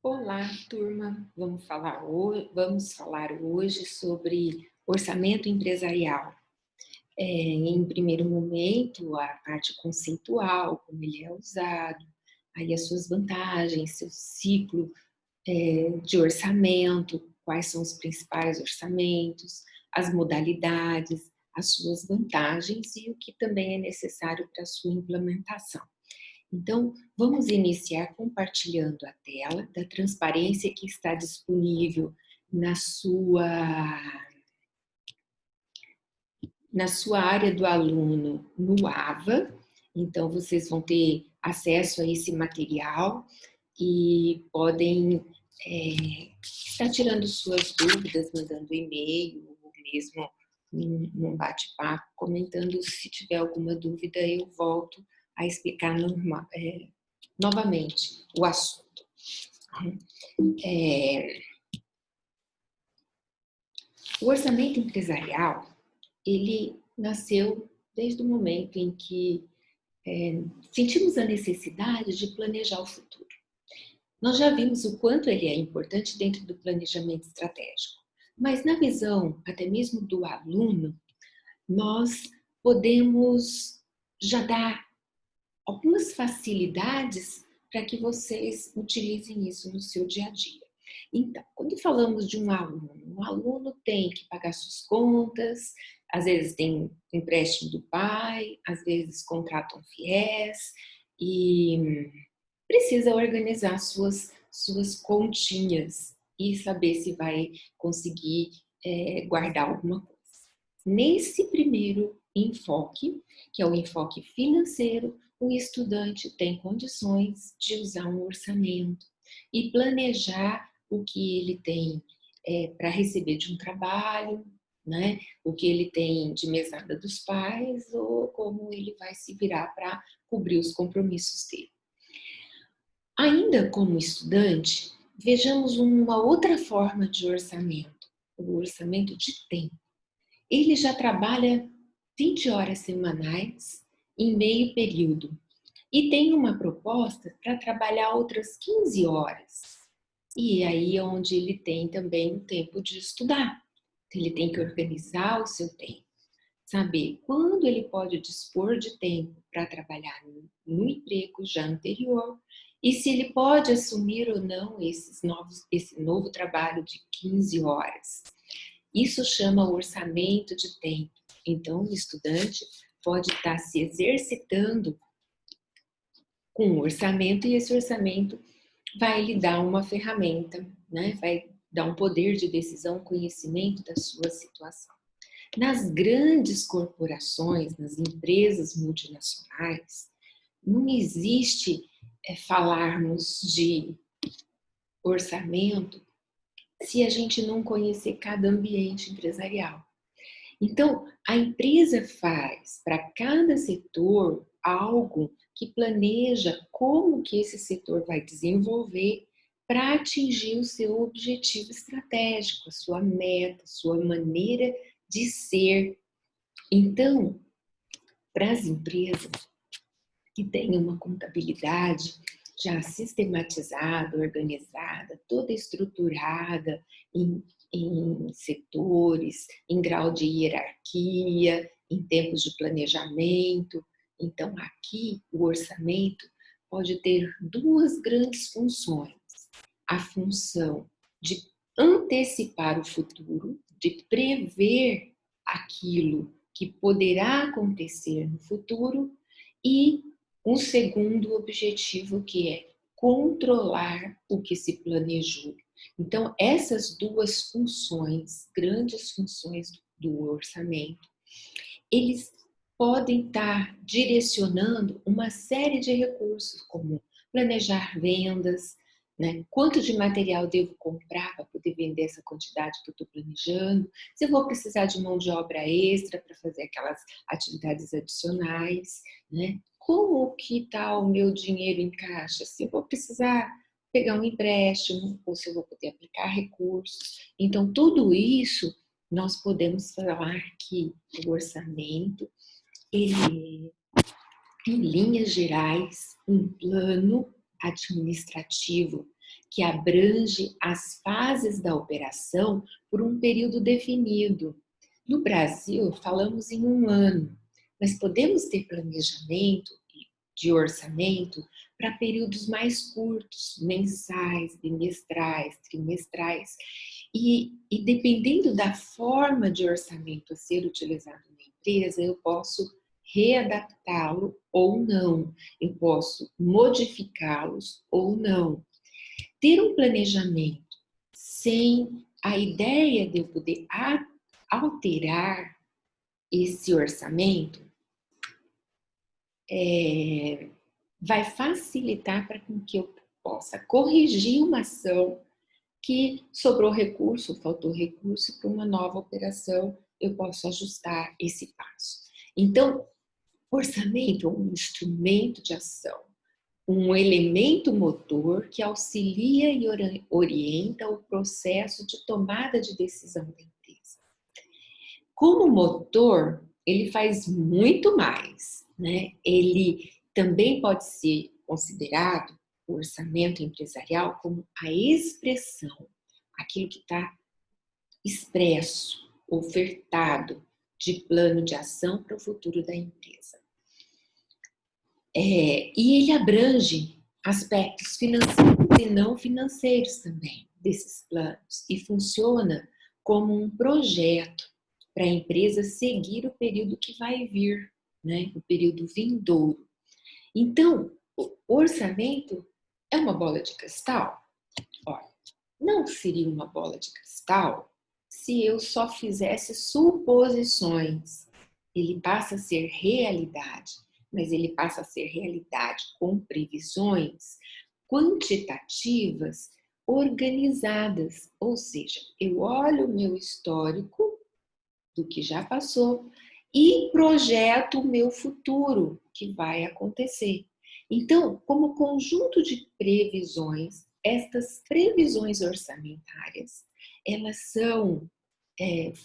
Olá, turma. Vamos falar hoje sobre orçamento empresarial. Em primeiro momento, a parte conceitual, como ele é usado, aí as suas vantagens, seu ciclo, de orçamento, quais são os principais orçamentos, as modalidades, as suas vantagens e o que também é necessário para a sua implementação. Então, vamos iniciar compartilhando a tela da transparência que está disponível na sua área do aluno no AVA. Então, vocês vão ter acesso a esse material e podem estar tirando suas dúvidas, mandando e-mail, ou mesmo num bate-papo, comentando. Se tiver alguma dúvida, eu volto a explicar novamente o assunto. É, o orçamento empresarial, ele nasceu desde o momento em que sentimos a necessidade de planejar o futuro. Nós já vimos o quanto ele é importante dentro do planejamento estratégico, mas na visão até mesmo do aluno, nós podemos já dar algumas facilidades para que vocês utilizem isso no seu dia a dia. Então, quando falamos de um aluno tem que pagar suas contas, às vezes tem empréstimo do pai, às vezes contrata um FIES e precisa organizar suas continhas e saber se vai conseguir guardar alguma coisa. Nesse primeiro enfoque, que é o enfoque financeiro, o estudante tem condições de usar um orçamento e planejar o que ele tem para receber de um trabalho, né? O que ele tem de mesada dos pais ou como ele vai se virar para cobrir os compromissos dele. Ainda como estudante, vejamos uma outra forma de orçamento, o orçamento de tempo. Ele já trabalha 20 horas semanais em meio período e tem uma proposta para trabalhar outras 15 horas. E aí é onde ele tem também o tempo de estudar. Ele tem que organizar o seu tempo, saber quando ele pode dispor de tempo para trabalhar no emprego já anterior e se ele pode assumir ou não esse novo trabalho de 15 horas. Isso chama orçamento de tempo. Então, o estudante pode estar se exercitando com o orçamento e esse orçamento vai lhe dar uma ferramenta, né? Vai dar um poder de decisão, conhecimento da sua situação. Nas grandes corporações, nas empresas multinacionais, não existe falarmos de orçamento se a gente não conhecer cada ambiente empresarial. Então, a empresa faz para cada setor algo que planeja como que esse setor vai desenvolver para atingir o seu objetivo estratégico, a sua meta, a sua maneira de ser. Então, para as empresas que têm uma contabilidade já sistematizada, organizada, toda estruturada em setores, em grau de hierarquia, em tempos de planejamento. Então, aqui, o orçamento pode ter duas grandes funções. A função de antecipar o futuro, de prever aquilo que poderá acontecer no futuro, e um segundo objetivo que é controlar o que se planejou. Então, essas duas funções, grandes funções do orçamento, eles podem estar direcionando uma série de recursos, como planejar vendas, né? Quanto de material devo comprar para poder vender essa quantidade que eu estou planejando? Se eu vou precisar de mão de obra extra para fazer aquelas atividades adicionais, né? Como que está o meu dinheiro em caixa? Se eu vou precisar pegar um empréstimo ou se eu vou poder aplicar recursos. Então, tudo isso nós podemos falar que o orçamento, ele é, em linhas gerais, um plano administrativo que abrange as fases da operação por um período definido. No Brasil, falamos em um ano, mas podemos ter planejamento de orçamento para períodos mais curtos, mensais, bimestrais, trimestrais. E dependendo da forma de orçamento a ser utilizado na empresa, eu posso readaptá-lo ou não, eu posso modificá-los ou não. Ter um planejamento sem a ideia de eu poder alterar esse orçamento vai facilitar para que eu possa corrigir uma ação que sobrou recurso, faltou recurso para uma nova operação, eu posso ajustar esse passo. Então, orçamento é um instrumento de ação, um elemento motor que auxilia e orienta o processo de tomada de decisão da empresa. Como motor, ele faz muito mais, né? Ele também pode ser considerado, o orçamento empresarial, como a expressão, aquilo que está expresso, ofertado de plano de ação para o futuro da empresa. E ele abrange aspectos financeiros e não financeiros também desses planos e funciona como um projeto para a empresa seguir o período que vai vir, né? O período vindouro. Então, o orçamento é uma bola de cristal? Olha, não seria uma bola de cristal se eu só fizesse suposições. Ele passa a ser realidade, mas ele passa a ser realidade com previsões quantitativas organizadas. Ou seja, eu olho o meu histórico do que já passou e projeto o meu futuro, que vai acontecer. Então, como conjunto de previsões, estas previsões orçamentárias, elas são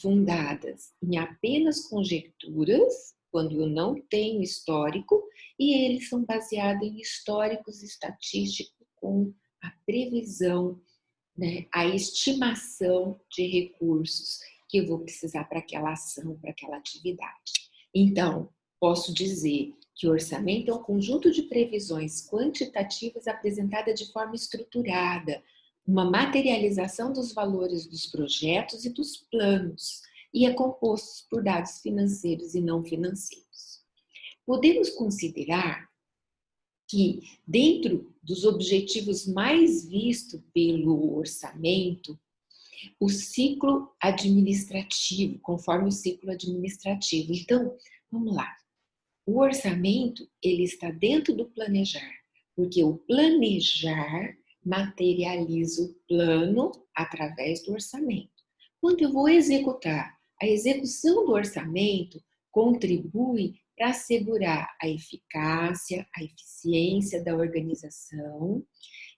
fundadas em apenas conjecturas, quando eu não tenho histórico, e eles são baseados em históricos estatísticos com a previsão, né, a estimação de recursos que eu vou precisar para aquela ação, para aquela atividade. Então, posso dizer que o orçamento é um conjunto de previsões quantitativas apresentada de forma estruturada, uma materialização dos valores dos projetos e dos planos, e é composto por dados financeiros e não financeiros. Podemos considerar que, dentro dos objetivos mais vistos pelo orçamento, o ciclo administrativo, conforme o ciclo administrativo. Então, vamos lá. O orçamento, ele está dentro do planejar, porque o planejar materializa o plano através do orçamento. Quando eu vou executar, a execução do orçamento contribui para assegurar a eficácia, a eficiência da organização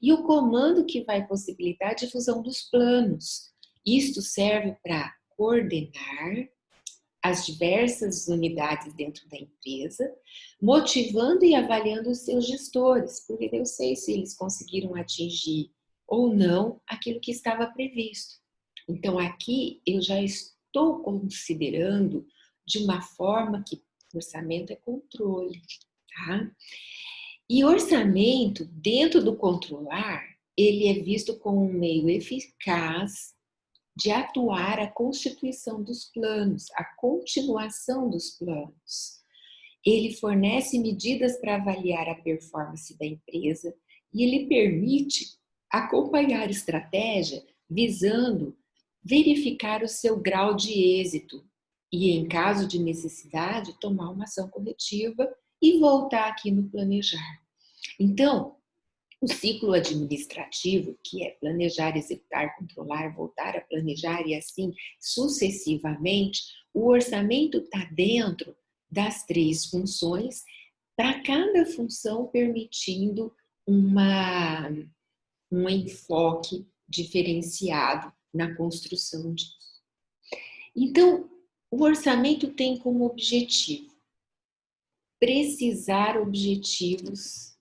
e o comando que vai possibilitar a difusão dos planos. Isto serve para coordenar as diversas unidades dentro da empresa, motivando e avaliando os seus gestores, porque eu sei se eles conseguiram atingir ou não aquilo que estava previsto. Então, aqui eu já estou considerando de uma forma que orçamento é controle, tá? E orçamento, dentro do controlar, ele é visto como um meio eficaz de atuar a constituição dos planos, a continuação dos planos. Ele fornece medidas para avaliar a performance da empresa e ele permite acompanhar estratégia visando verificar o seu grau de êxito e, em caso de necessidade, tomar uma ação corretiva e voltar aqui no planejar. Então, o ciclo administrativo, que é planejar, executar, controlar, voltar a planejar e assim sucessivamente, o orçamento está dentro das 3 funções, para cada função permitindo um enfoque diferenciado na construção disso. Então, o orçamento tem como objetivo precisar objetivos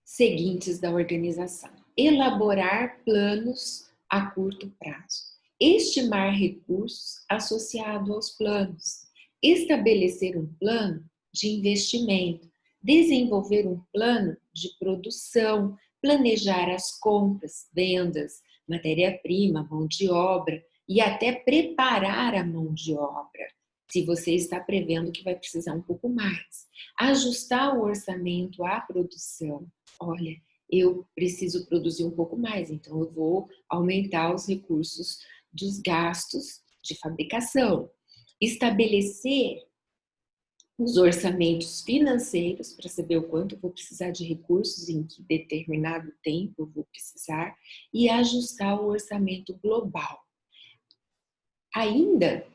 seguintes da organização. elaborar planos a curto prazo, estimar recursos associados aos planos, estabelecer um plano de investimento, desenvolver um plano de produção, planejar as compras, vendas, matéria-prima, mão de obra e até preparar a mão de obra, se você está prevendo que vai precisar um pouco mais. Ajustar o orçamento à produção. Olha, eu preciso produzir um pouco mais, então eu vou aumentar os recursos dos gastos de fabricação. Estabelecer os orçamentos financeiros para saber o quanto eu vou precisar de recursos em que determinado tempo eu vou precisar e ajustar o orçamento global. Ainda,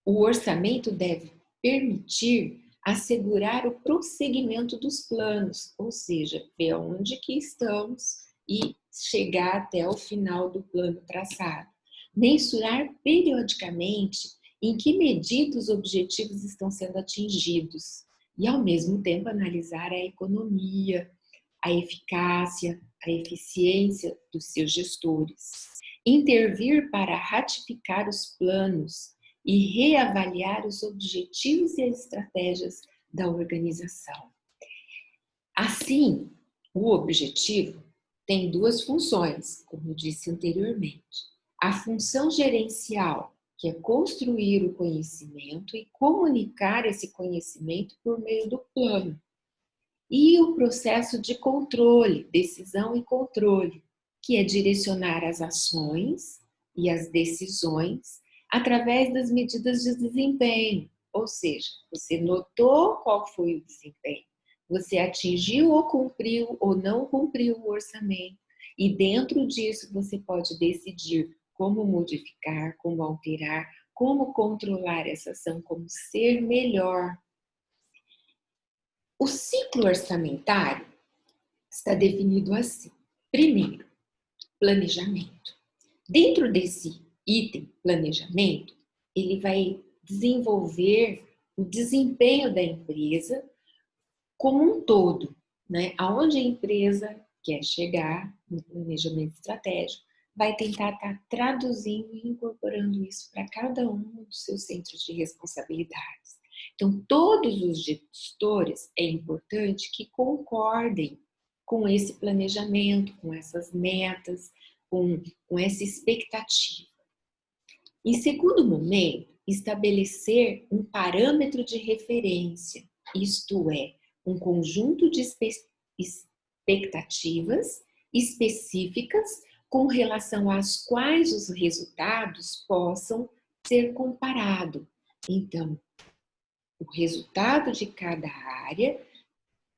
o orçamento deve permitir assegurar o prosseguimento dos planos, ou seja, ver onde que estamos e chegar até o final do plano traçado. Mensurar periodicamente em que medida os objetivos estão sendo atingidos e, ao mesmo tempo, analisar a economia, a eficácia, a eficiência dos seus gestores. Intervir para ratificar os planos e reavaliar os objetivos e as estratégias da organização. Assim, o objetivo tem duas funções, como eu disse anteriormente. A função gerencial, que é construir o conhecimento e comunicar esse conhecimento por meio do plano. E o processo de controle, decisão e controle, que é direcionar as ações e as decisões através das medidas de desempenho. Ou seja, você notou qual foi o desempenho, você atingiu ou cumpriu ou não cumpriu o orçamento, e dentro disso você pode decidir como modificar, como alterar, como controlar essa ação, como ser melhor. O ciclo orçamentário está definido assim. Primeiro, planejamento. Dentro desse item, planejamento, ele vai desenvolver o desempenho da empresa como um todo, né? Aonde a empresa quer chegar no planejamento estratégico, vai tentar estar traduzindo e incorporando isso para cada um dos seus centros de responsabilidades. Então, todos os gestores é importante que concordem com esse planejamento, com essas metas, com essa expectativa. Em segundo momento, estabelecer um parâmetro de referência, isto é, um conjunto de expectativas específicas com relação às quais os resultados possam ser comparados. Então, o resultado de cada área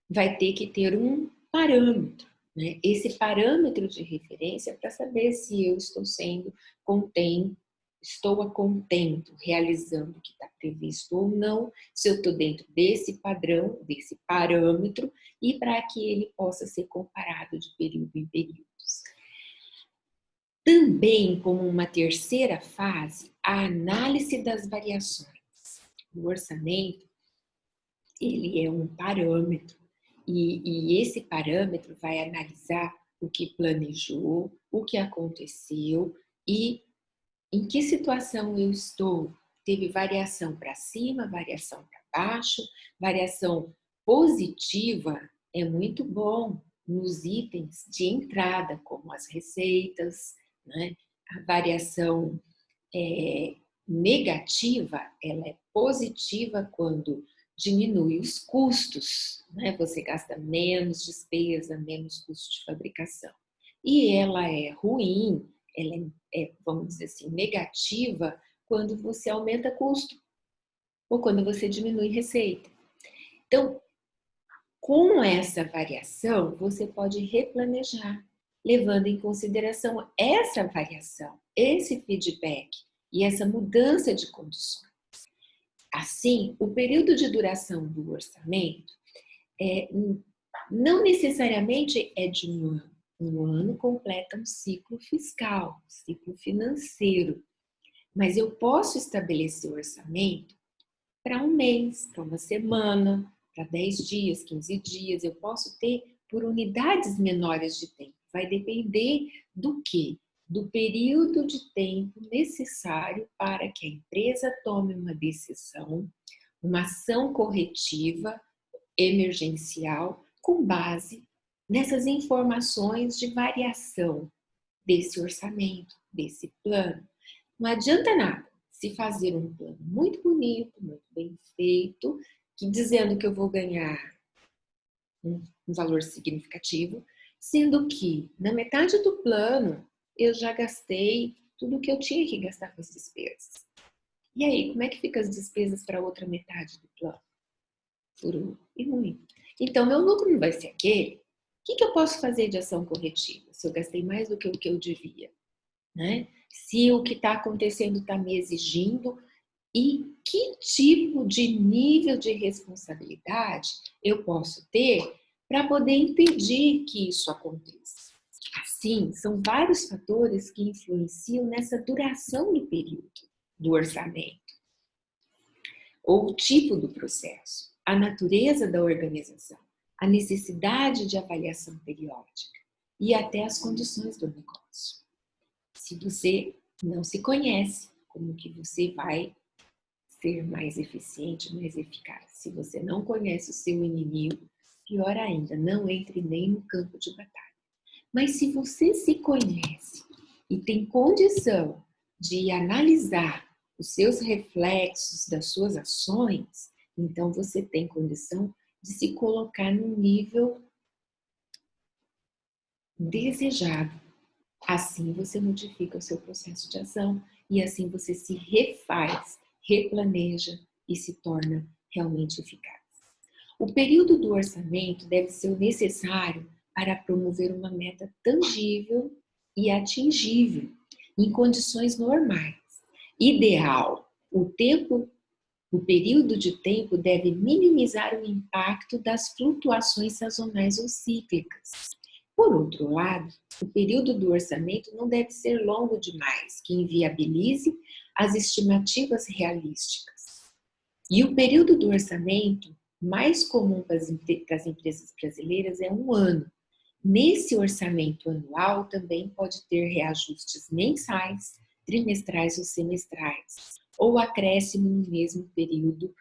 vai ter que ter um parâmetro, né? Esse parâmetro de referência para saber se eu estou sendo contente, estou a contento, realizando o que está previsto ou não, se eu estou dentro desse padrão, desse parâmetro, e para que ele possa ser comparado de período em períodos. Também, como uma terceira fase, a análise das variações. O orçamento, ele é um parâmetro, e esse parâmetro vai analisar o que planejou, o que aconteceu e em que situação eu estou. Teve variação para cima, variação para baixo, variação positiva é muito bom nos itens de entrada, como as receitas, né? A variação negativa, ela é positiva quando diminui os custos, né? Você gasta menos despesa, menos custo de fabricação. E ela é ruim, ela é, vamos dizer assim, negativa quando você aumenta custo ou quando você diminui receita. Então, com essa variação, você pode replanejar, levando em consideração essa variação, esse feedback e essa mudança de condições. Assim, o período de duração do orçamento não necessariamente é de um ano. Um ano completa um ciclo fiscal, um ciclo financeiro. Mas eu posso estabelecer o orçamento para um mês, para uma semana, para 10 dias, 15 dias. Eu posso ter por unidades menores de tempo. vai depender do quê? Do período de tempo necessário para que a empresa tome uma decisão, uma ação corretiva emergencial com base nessas informações de variação desse orçamento, desse plano. Não adianta nada se fazer um plano muito bonito, muito bem feito, que dizendo que eu vou ganhar um valor significativo, sendo que na metade do plano eu já gastei tudo que eu tinha que gastar com as despesas. E aí, como é que ficam as despesas para a outra metade do plano? Furou e ruim. Então, meu lucro não vai ser aquele. O que eu posso fazer de ação corretiva se eu gastei mais do que o que eu devia? Né? Se o que está acontecendo está me exigindo e que tipo de nível de responsabilidade eu posso ter para poder impedir que isso aconteça. Assim, são vários fatores que influenciam nessa duração do período do orçamento, ou o tipo do processo, a natureza da organização, a necessidade de avaliação periódica e até as condições do negócio. Se você não se conhece, como que você vai ser mais eficiente, mais eficaz? Se você não conhece o seu inimigo, pior ainda, não entre nem no campo de batalha. Mas se você se conhece e tem condição de analisar os seus reflexos das suas ações, então você tem condição de se colocar no nível desejado. Assim você modifica o seu processo de ação e assim você se refaz, replaneja e se torna realmente eficaz. O período do orçamento deve ser o necessário para promover uma meta tangível e atingível em condições normais. Ideal, o período de tempo deve minimizar o impacto das flutuações sazonais ou cíclicas. Por outro lado, o período do orçamento não deve ser longo demais, que inviabilize as estimativas realísticas. E o período do orçamento mais comum para as empresas brasileiras é 1 ano. Nesse orçamento anual também pode ter reajustes mensais, trimestrais ou semestrais, ou acréscimo no mesmo período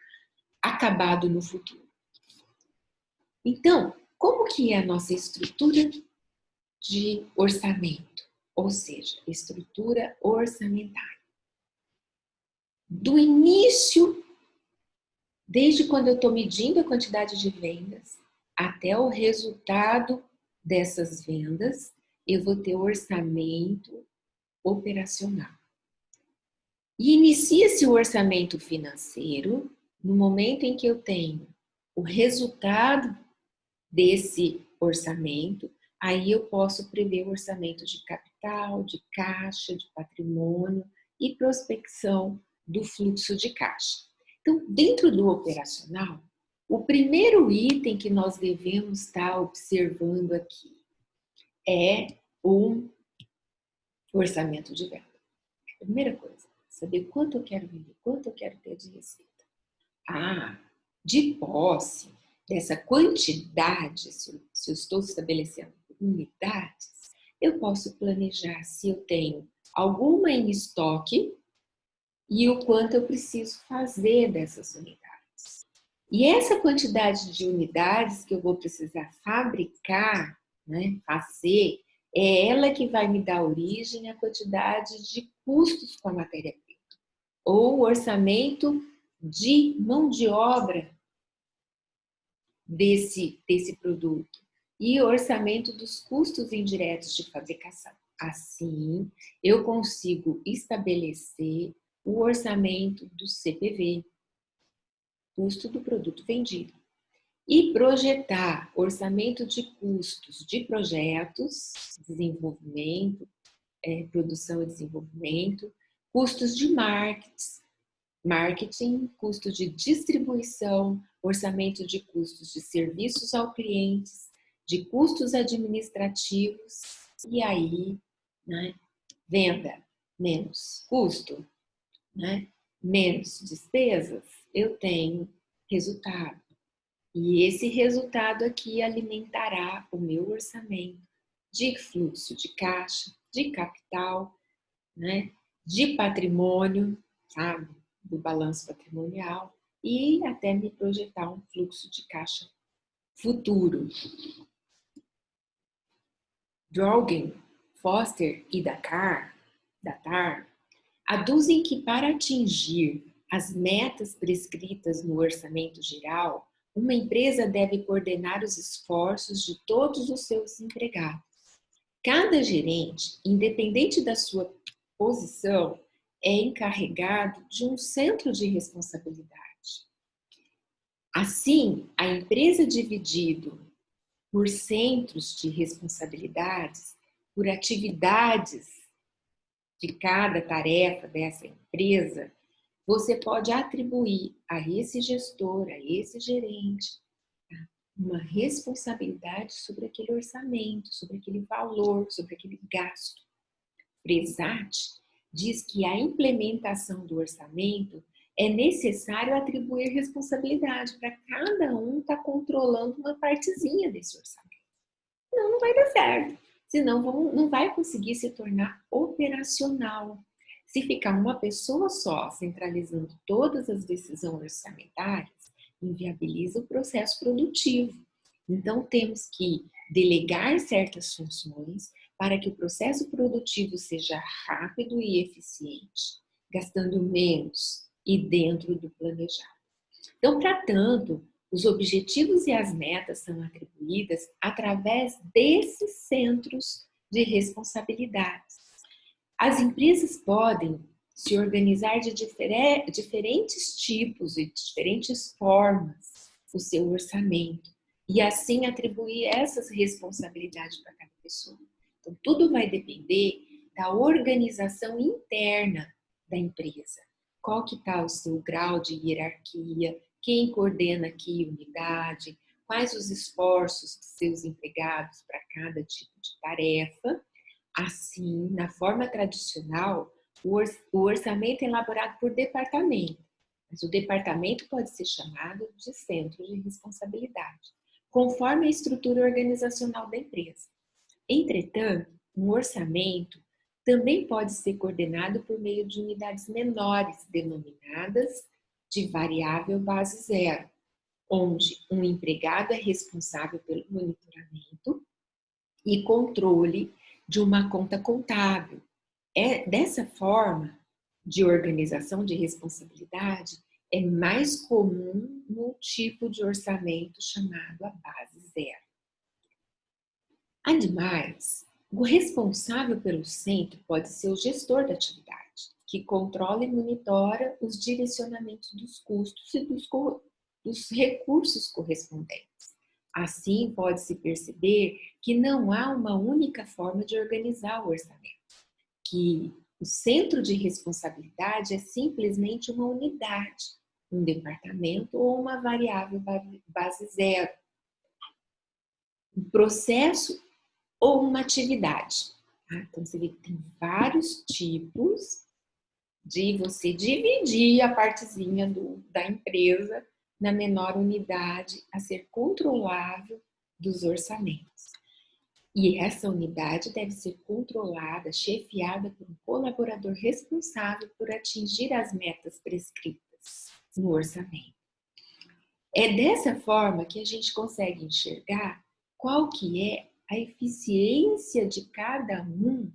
acabado no futuro. Então, como que é a nossa estrutura de orçamento, ou seja, estrutura orçamentária? Do início, desde quando eu estou medindo a quantidade de vendas, até o resultado dessas vendas, eu vou ter orçamento operacional. E inicia-se o orçamento financeiro no momento em que eu tenho o resultado desse orçamento, aí eu posso prever o orçamento de capital, de caixa, de patrimônio e prospecção do fluxo de caixa. Então, dentro do operacional, o primeiro item que nós devemos estar observando aqui é o orçamento de venda. Primeira coisa, saber quanto eu quero vender, quanto eu quero ter de receita. De posse dessa quantidade, se eu estou estabelecendo unidades, eu posso planejar se eu tenho alguma em estoque e o quanto eu preciso fazer dessas unidades. E essa quantidade de unidades que eu vou precisar fabricar, né, fazer, é ela que vai me dar origem à quantidade de custos com a matéria-prima, ou o orçamento de mão de obra desse produto e o orçamento dos custos indiretos de fabricação. Assim, eu consigo estabelecer o orçamento do CPV, custo do produto vendido, e projetar orçamento de custos de projetos, desenvolvimento, produção e desenvolvimento, custos de marketing, custo de distribuição, orçamento de custos de serviços ao cliente, de custos administrativos, e aí, né, venda menos custo, né, menos despesas, eu tenho resultado. E esse resultado aqui alimentará o meu orçamento de fluxo de caixa, de capital, né? De patrimônio, sabe? Do balanço patrimonial e até me projetar um fluxo de caixa futuro. Drogen, Foster e Dakar aduzem que para atingir as metas prescritas no orçamento geral, uma empresa deve coordenar os esforços de todos os seus empregados. Cada gerente, independente da sua posição, é encarregado de um centro de responsabilidade. Assim, a empresa dividida por centros de responsabilidades, por atividades de cada tarefa dessa empresa, você pode atribuir a esse gestor, a esse gerente, uma responsabilidade sobre aquele orçamento, sobre aquele valor, sobre aquele gasto. Presat diz que a implementação do orçamento é necessário atribuir responsabilidade para cada um estar controlando uma partezinha desse orçamento. Senão não vai dar certo. Senão não vai conseguir se tornar operacional. Se ficar uma pessoa só centralizando todas as decisões orçamentárias, inviabiliza o processo produtivo. Então, temos que delegar certas funções para que o processo produtivo seja rápido e eficiente, gastando menos e dentro do planejado. Então, para tanto, os objetivos e as metas são atribuídas através desses centros de responsabilidades. As empresas podem se organizar de diferentes tipos e diferentes formas o seu orçamento e assim atribuir essas responsabilidades para cada pessoa. Então, tudo vai depender da organização interna da empresa. Qual que está o seu grau de hierarquia, quem coordena que unidade, quais os esforços dos seus empregados para cada tipo de tarefa. Assim, na forma tradicional, o orçamento é elaborado por departamento, mas o departamento pode ser chamado de centro de responsabilidade, conforme a estrutura organizacional da empresa. Entretanto, um orçamento também pode ser coordenado por meio de unidades menores, denominadas de variável base zero, onde um empregado é responsável pelo monitoramento e controle de uma conta contábil. Dessa forma de organização de responsabilidade é mais comum no tipo de orçamento chamado a base zero. Ademais, o responsável pelo centro pode ser o gestor da atividade, que controla e monitora os direcionamentos dos custos e dos recursos correspondentes. Assim, pode-se perceber que não há uma única forma de organizar o orçamento, que o centro de responsabilidade é simplesmente uma unidade, um departamento ou uma variável base zero, um processo ou uma atividade. Então, você vê que tem vários tipos de você dividir a partezinha da empresa na menor unidade a ser controlável dos orçamentos. E essa unidade deve ser controlada, chefiada por um colaborador responsável por atingir as metas prescritas no orçamento. É dessa forma que a gente consegue enxergar qual que é a eficiência de cada um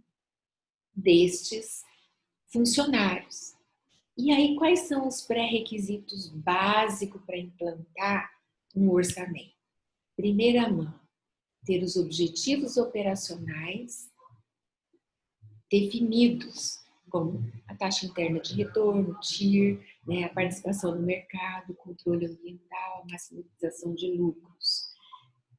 destes funcionários. E aí, quais são os pré-requisitos básicos para implantar um orçamento? Primeira mão, ter os objetivos operacionais definidos, como a taxa interna de retorno, TIR, a participação no mercado, controle ambiental, maximização de lucros.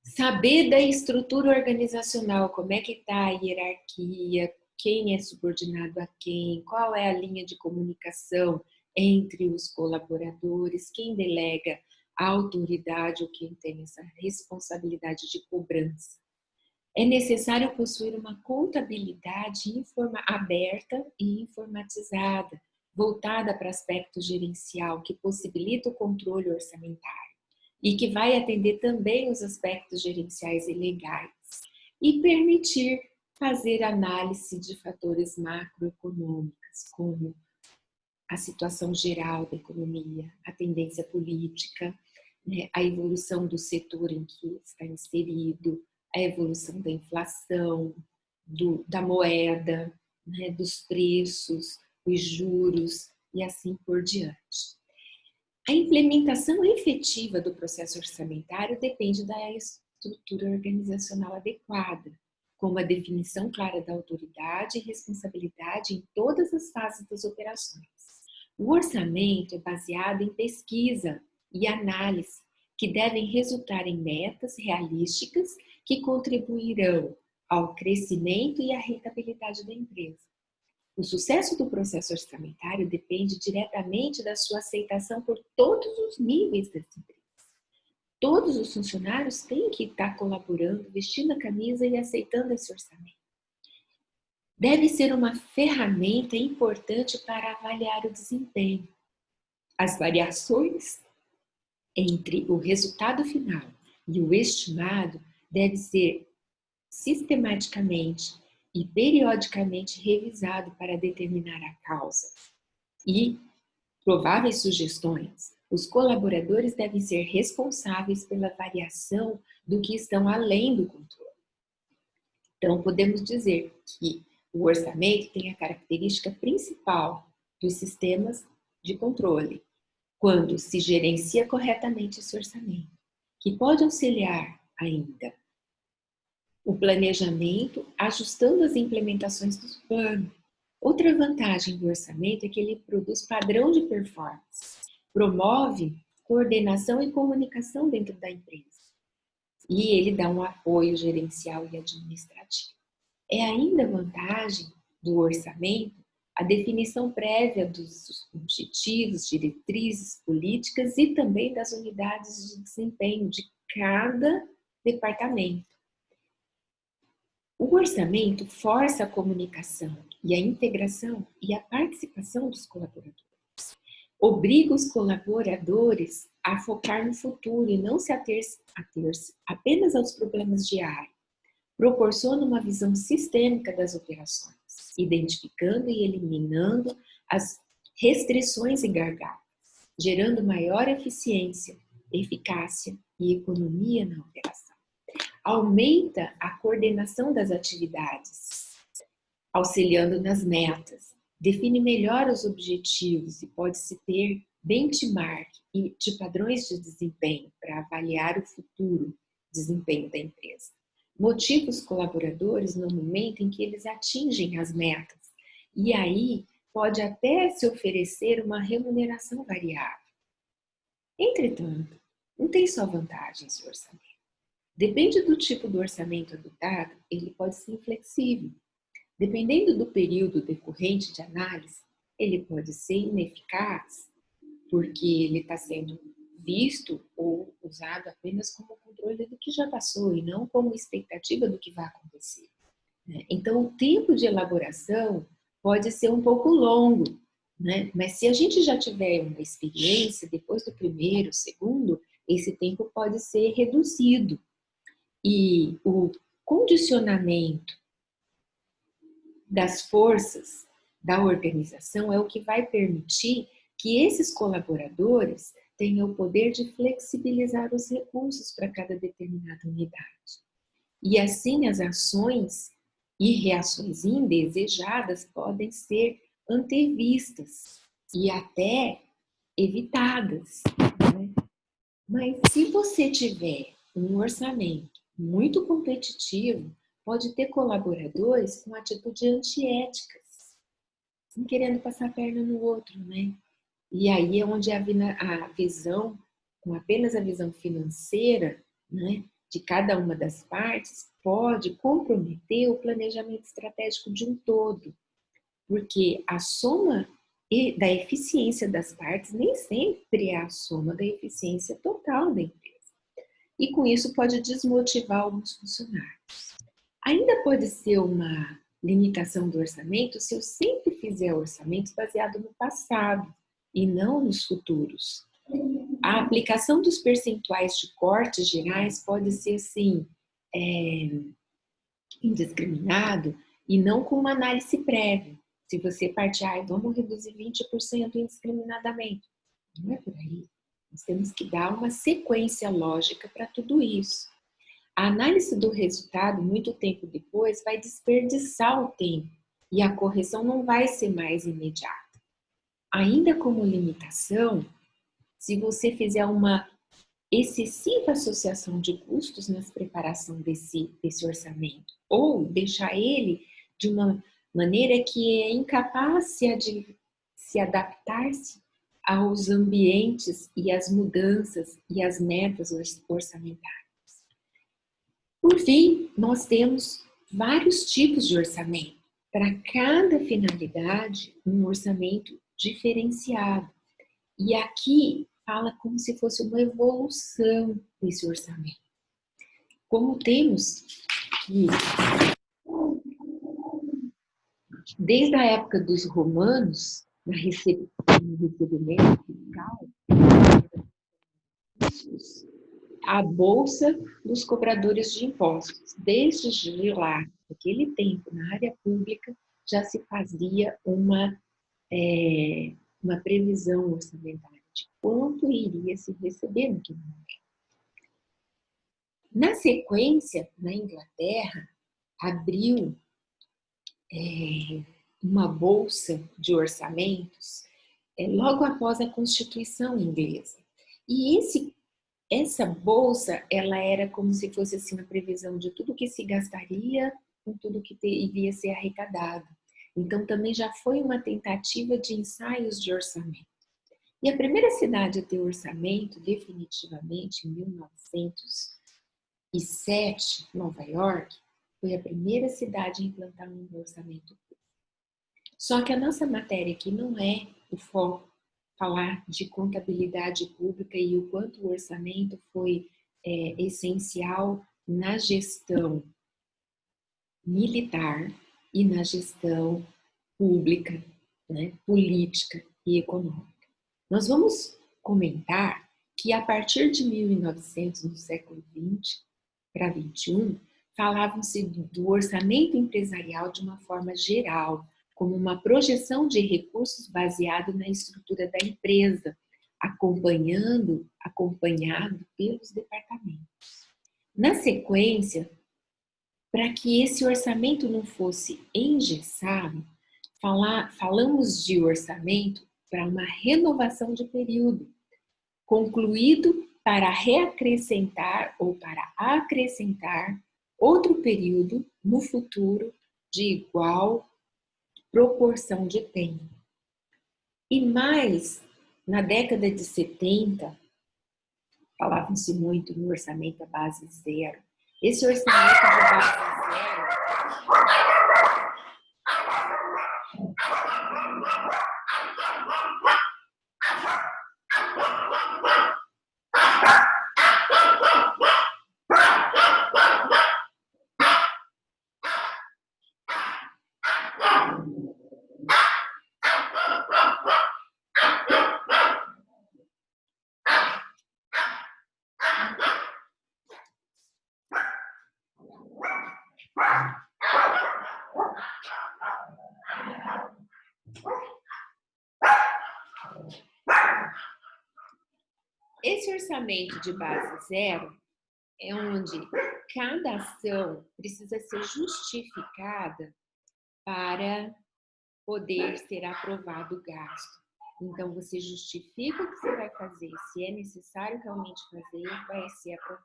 Saber da estrutura organizacional, como é que está a hierarquia, quem é subordinado a quem, qual é a linha de comunicação entre os colaboradores, quem delega a autoridade ou quem tem essa responsabilidade de cobrança. É necessário possuir uma contabilidade aberta e informatizada, voltada para aspecto gerencial, que possibilita o controle orçamentário e que vai atender também os aspectos gerenciais e legais. e permitir fazer análise de fatores macroeconômicos, como a situação geral da economia, a tendência política, né, a evolução do setor em que está inserido, a evolução da inflação, da moeda, né, dos preços, os juros e assim por diante. A implementação efetiva do processo orçamentário depende da estrutura organizacional adequada, com uma definição clara da autoridade e responsabilidade em todas as fases das operações. O orçamento é baseado em pesquisa e análise, que devem resultar em metas realísticas que contribuirão ao crescimento e à rentabilidade da empresa. O sucesso do processo orçamentário depende diretamente da sua aceitação por todos os níveis das empresas. Todos os funcionários têm que estar colaborando, vestindo a camisa e aceitando esse orçamento. Deve ser uma ferramenta importante para avaliar o desempenho. As variações entre o resultado final e o estimado devem ser sistematicamente e periodicamente revisado para determinar a causa e prováveis sugestões. Os colaboradores devem ser responsáveis pela variação do que estão além do controle. Então, podemos dizer que o orçamento tem a característica principal dos sistemas de controle, quando se gerencia corretamente esse orçamento, que pode auxiliar ainda o planejamento, ajustando as implementações dos planos. Outra vantagem do orçamento é que ele produz padrão de performance, promove coordenação e comunicação dentro da empresa e ele dá um apoio gerencial e administrativo. É ainda vantagem do orçamento a definição prévia dos objetivos, diretrizes políticas e também das unidades de desempenho de cada departamento. O orçamento força a comunicação e a integração e a participação dos colaboradores. Obriga os colaboradores a focar no futuro e não se ater-se apenas aos problemas diários. Proporciona uma visão sistêmica das operações, identificando e eliminando as restrições e gargalos, gerando maior eficiência, eficácia e economia na operação. Aumenta a coordenação das atividades, auxiliando nas metas, define melhor os objetivos e pode-se ter benchmark de padrões de desempenho para avaliar o futuro desempenho da empresa. Motiva os colaboradores no momento em que eles atingem as metas e aí pode até se oferecer uma remuneração variável. Entretanto, não tem só vantagens o orçamento. Depende do tipo do orçamento adotado, ele pode ser inflexível. Dependendo do período decorrente de análise, ele pode ser ineficaz, porque ele está sendo visto ou usado apenas como controle do que já passou e não como expectativa do que vai acontecer. Então, o tempo de elaboração pode ser um pouco longo, né? Mas se a gente já tiver uma experiência, depois do primeiro, segundo, esse tempo pode ser reduzido. E o condicionamento das forças da organização é o que vai permitir que esses colaboradores tenham o poder de flexibilizar os recursos para cada determinada unidade. E assim as ações e reações indesejadas podem ser antevistas e até evitadas, né? Mas se você tiver um orçamento muito competitivo, pode ter colaboradores com atitudes antiéticas, assim, querendo passar a perna no outro, né? E aí é onde a visão, com apenas a visão financeira, né, de cada uma das partes, pode comprometer o planejamento estratégico de um todo, porque a soma da eficiência das partes nem sempre é a soma da eficiência total da empresa. E com isso pode desmotivar alguns funcionários. Ainda pode ser uma limitação do orçamento se eu sempre fizer orçamentos baseados no passado e não nos futuros. A aplicação dos percentuais de cortes gerais pode ser assim, indiscriminado e não com uma análise prévia. Se você partir, vamos reduzir 20% indiscriminadamente. Não é por aí. Nós temos que dar uma sequência lógica para tudo isso. A análise do resultado, muito tempo depois, vai desperdiçar o tempo e a correção não vai ser mais imediata. Ainda como limitação, se você fizer uma excessiva associação de custos na preparação desse orçamento, ou deixar ele de uma maneira que é incapaz de se adaptar-se aos ambientes e às mudanças e às metas orçamentárias. Por fim, nós temos vários tipos de orçamento. Para cada finalidade, um orçamento diferenciado. E aqui fala como se fosse uma evolução desse orçamento. Como temos que, desde a época dos romanos, no recebimento fiscal, a bolsa dos cobradores de impostos. Desde lá, naquele tempo, na área pública, já se fazia uma previsão orçamentária de quanto iria se receber naquele momento. Na sequência, na Inglaterra, abriu uma bolsa de orçamentos logo após a Constituição inglesa. E essa bolsa, ela era como se fosse assim uma previsão de tudo que se gastaria com tudo que iria ser arrecadado. Então, também já foi uma tentativa de ensaios de orçamento. E a primeira cidade a ter orçamento, definitivamente, em 1907, Nova York, foi a primeira cidade a implantar um orçamento público. Só que a nossa matéria aqui não é o foco, falar de contabilidade pública e o quanto o orçamento foi essencial na gestão militar e na gestão pública, né, política e econômica. Nós vamos comentar que a partir de 1900, no século 20 para 21, falavam-se do orçamento empresarial de uma forma geral, como uma projeção de recursos baseado na estrutura da empresa, acompanhado pelos departamentos. Na sequência, para que esse orçamento não fosse engessado, falamos de orçamento para uma renovação de período, concluído para reacrescentar ou para acrescentar outro período no futuro de igual proporção de tempo. E mais, na década de 70, falava-se muito no orçamento à base zero. Esse orçamento de base zero Esse orçamento de base zero é onde cada ação precisa ser justificada para poder ser aprovado o gasto. Então, você justifica o que você vai fazer, se é necessário realmente fazer, vai ser aprovado.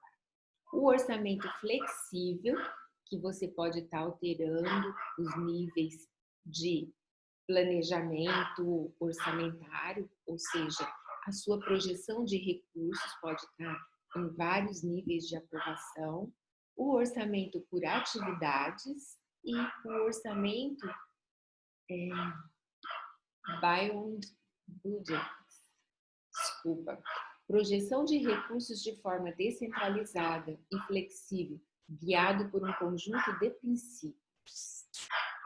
O orçamento flexível, que você pode estar alterando os níveis de planejamento orçamentário, ou seja, a sua projeção de recursos pode estar em vários níveis de aprovação, o orçamento por atividades e o orçamento Bound Budget, projeção de recursos de forma descentralizada e flexível, guiado por um conjunto de princípios.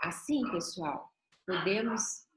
Assim, pessoal, podemos